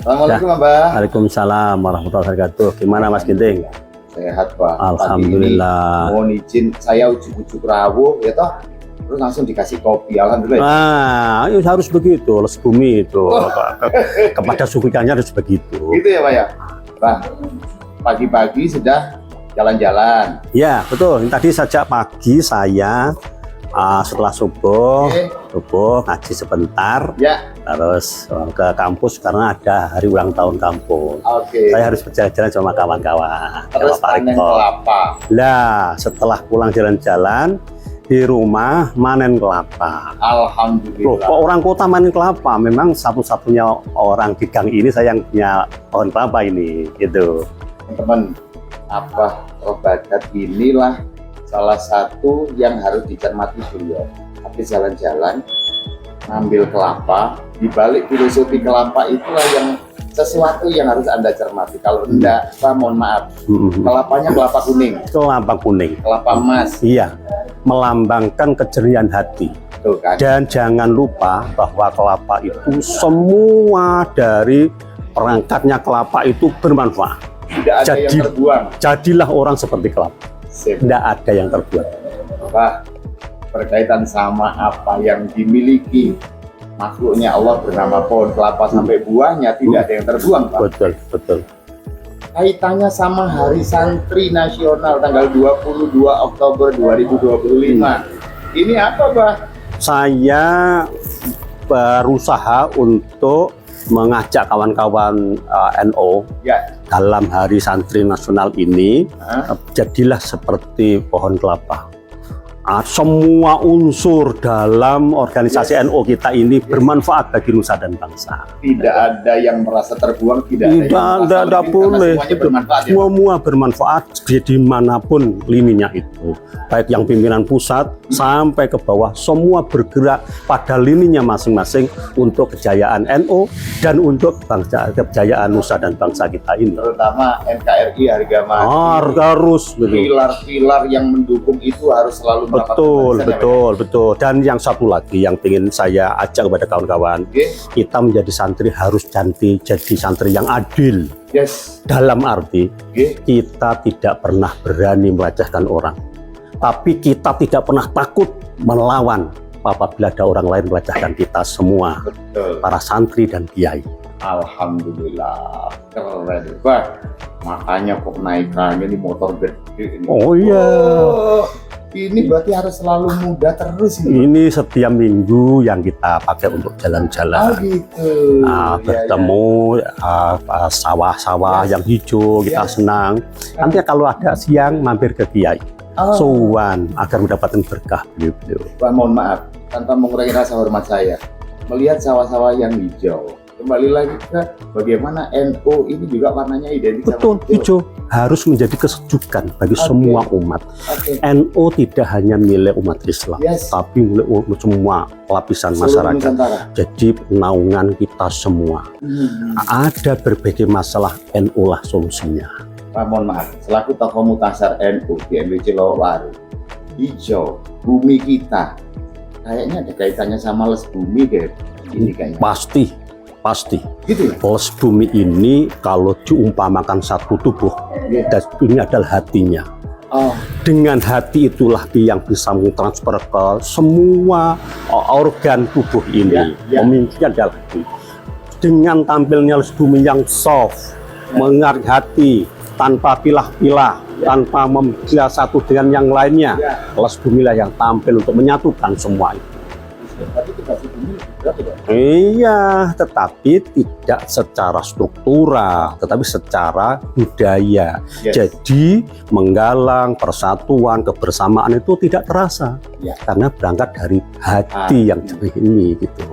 Assalamualaikum, Mbak. Waalaikumsalam warahmatullahi wabarakatuh. Gimana Mas Ginting? Sehat, Pak. Alhamdulillah. Mohon izin, saya ujuk-ujuk rawuh, ya toh. Terus langsung dikasih kopi, alhamdulillah. Nah, harus begitu. Les bumi itu kepada sukunya harus begitu. Gitu ya, Pak ya. Pak, pagi-pagi sudah jalan-jalan. Ya, betul. Tadi sejak pagi saya setelah subuh ngaji sebentar. Ya. Terus ke kampus karena ada hari ulang tahun kampus. Saya harus berjalan-jalan sama kawan-kawan. Terus panen kelapa. Lah, setelah pulang jalan-jalan di rumah manen kelapa. Alhamdulillah. Loh, kok orang kota manen kelapa? Memang satu-satunya orang di gang ini saya yang punya pohon kelapa ini, gitu. Teman-teman, apa Robadat inilah salah satu yang harus dicermati beliau. Tapi jalan-jalan ngambil kelapa, di balik filosofi kelapa itulah yang sesuatu yang harus Anda cermati. Kalau enggak, Pak, mohon maaf. Kelapanya kelapa kuning. Kelapa kuning. Kelapa emas. Iya, melambangkan kejernihan hati. Tuh, kan? Dan jangan lupa bahwa kelapa itu semua dari perangkatnya kelapa itu bermanfaat. Tidak ada yang terbuang. Jadilah orang seperti kelapa. Tidak ada yang terbuang. Pak, berkaitan sama apa yang dimiliki makhluknya Allah bernama pohon kelapa sampai buahnya tidak ada yang terbuang, Pak. Betul, betul. Kaitannya sama Hari Santri Nasional tanggal 22 Oktober 2025. Ini apa, Pak? Saya berusaha untuk mengajak kawan-kawan NO dalam Hari Santri Nasional ini, jadilah seperti pohon kelapa. Semua unsur dalam organisasi NO kita ini bermanfaat bagi nusa dan bangsa. Tidak ada yang merasa terbuang, tidak boleh. Bermanfaat, semua bermanfaat dimanapun lininya itu, baik yang pimpinan pusat sampai ke bawah, semua bergerak pada lininya masing-masing untuk kejayaan NO dan untuk kejayaan nusa dan bangsa kita ini. Terutama NKRI harga mati. Harus pilar-pilar yang mendukung itu harus selalu betul. Dan yang satu lagi yang ingin saya ajak kepada kawan-kawan, kita menjadi santri harus jadi santri yang adil. Dalam arti kita tidak pernah berani melecehkan orang, tapi kita tidak pernah takut melawan apabila ada orang lain melecehkan kita semua. Para santri dan kiai. Alhamdulillah, keren, Pak. Makanya kok naikannya di motor gede ini. Oh iya. Ini berarti harus selalu muda terus ini setiap minggu yang kita pakai untuk jalan-jalan. Gitu. Bertemu sawah-sawah yang hijau, kita senang. Nanti kalau ada siang mampir ke kiai, sowan agar mendapatkan berkah beliau. Pak, mohon maaf, tanpa mengurangi rasa hormat saya, melihat sawah-sawah yang hijau, kembali lagi ke bagaimana NO ini juga warnanya identik. Betul, hijau harus menjadi kesejukan bagi semua umat. NO tidak hanya milik umat Islam, tapi milik semua lapisan masyarakat. Jadi naungan kita semua. Ada berbagai masalah, NO lah solusinya. Pak, mohon maaf, selaku tokoh mutasar NU di MBC Lowaru, hijau, bumi kita, kayaknya ada kaitannya sama les bumi deh. Ini kayaknya. Pasti. Gitu ya? Les bumi ini kalau diumpamakan satu tubuh, dan ini adalah hatinya. Dengan hati itulah yang bisa mentransfer ke semua organ tubuh ini. Pemimpinnya adalah hati. Dengan tampilnya les bumi yang soft, mengarik hati, tanpa pilah-pilah, tanpa membelah satu dengan yang lainnya, les bumi lah yang tampil untuk menyatukan semua itu. Iya, tetapi tidak secara struktural, tetapi secara budaya. Jadi menggalang persatuan, kebersamaan itu tidak terasa, karena berangkat dari hati yang jernih ini, gitu.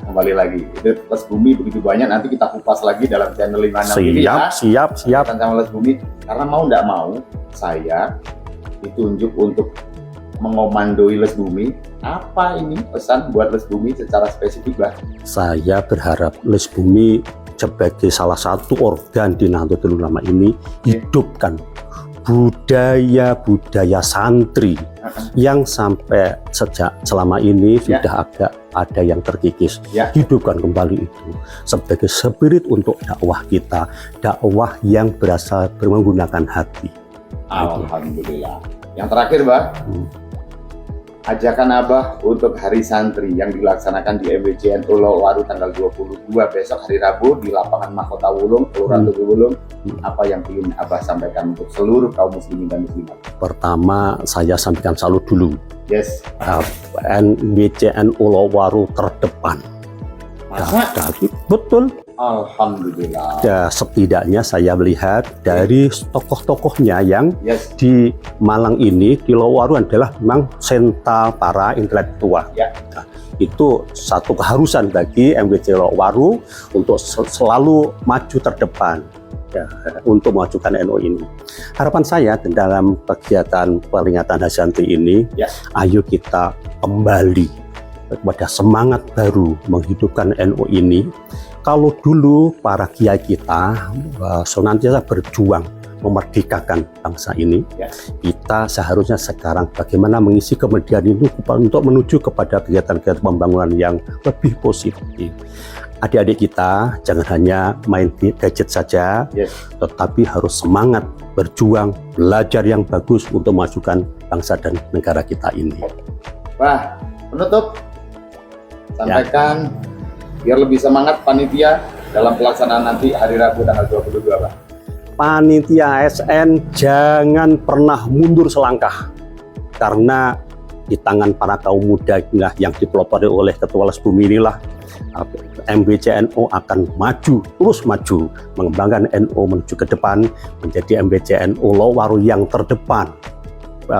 Kembali lagi, itu les bumi begitu banyak, nanti kita kupas lagi dalam channel 56 ini. Siap. Tentang les bumi, karena mau nggak mau, saya ditunjuk untuk mengomandoi les bumi. Apa ini pesan buat les bumi secara spesifik, Mbak? Saya berharap les bumi sebagai salah satu organ di Nahdlatul Ulama ini hidupkan budaya santri yang sampai selama ini sudah ada yang terkikis. Hidupkan kembali itu sebagai spirit untuk dakwah kita, dakwah yang berasal menggunakan hati. Alhamdulillah. Yang terakhir, Mbak, ajakan Abah untuk Hari Santri yang dilaksanakan di MWC NU Lowaru tanggal 22 besok hari Rabu di lapangan Mahkota Wulung, Kelurahan Tugu Wulung. Apa yang ingin Abah sampaikan untuk seluruh kaum muslimin dan muslimat? Pertama, saya sampaikan salut dulu. Yes. MWC NU Lowaru terdepan. Betul. Alhamdulillah. Ya, setidaknya saya melihat dari tokoh-tokohnya yang di Malang ini, di Lowaru adalah memang sentra para intelektual. Nah, itu satu keharusan bagi MWC Lowaru untuk selalu maju terdepan untuk memajukan NU ini. Harapan saya dalam kegiatan peringatan Hari Santri ini, ayo kita kembali kepada semangat baru menghidupkan NU ini. Kalau dulu para kiai kita senantiasa berjuang memerdekakan bangsa ini, kita seharusnya sekarang bagaimana mengisi kemudian itu untuk menuju kepada kegiatan-kegiatan pembangunan yang lebih positif. Adik-adik kita jangan hanya main gadget saja, tetapi harus semangat berjuang, belajar yang bagus untuk memajukan bangsa dan negara kita ini. Wah, penutup, sampaikan biar lebih semangat panitia dalam pelaksanaan nanti hari Rabu tanggal 22, Pak. Panitia ASN jangan pernah mundur selangkah, karena di tangan para kaum muda yang dipelopori oleh Ketua Les Bumi inilah MWC NU akan maju, terus maju, mengembangkan NU menuju ke depan, menjadi MWC NU Lowaru yang terdepan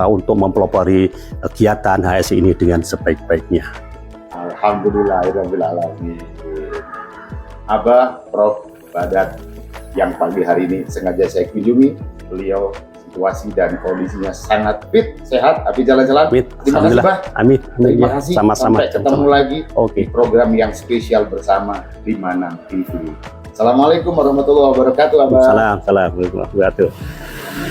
untuk mempelopori kegiatan HSI ini dengan sebaik-baiknya. Alhamdulillahirrahmanirrahim. Abah Prof. Badat yang pagi hari ini sengaja saya kunjungi, beliau situasi dan kondisinya sangat fit, sehat, tapi jalan-jalan. Terima kasih, Pak. Amin. Terima kasih. Sama-sama. Sampai ketemu lagi di program yang spesial bersama di Manang TV. Assalamualaikum warahmatullahi wabarakatuh, Abah. Assalamualaikum warahmatullahi wabarakatuh.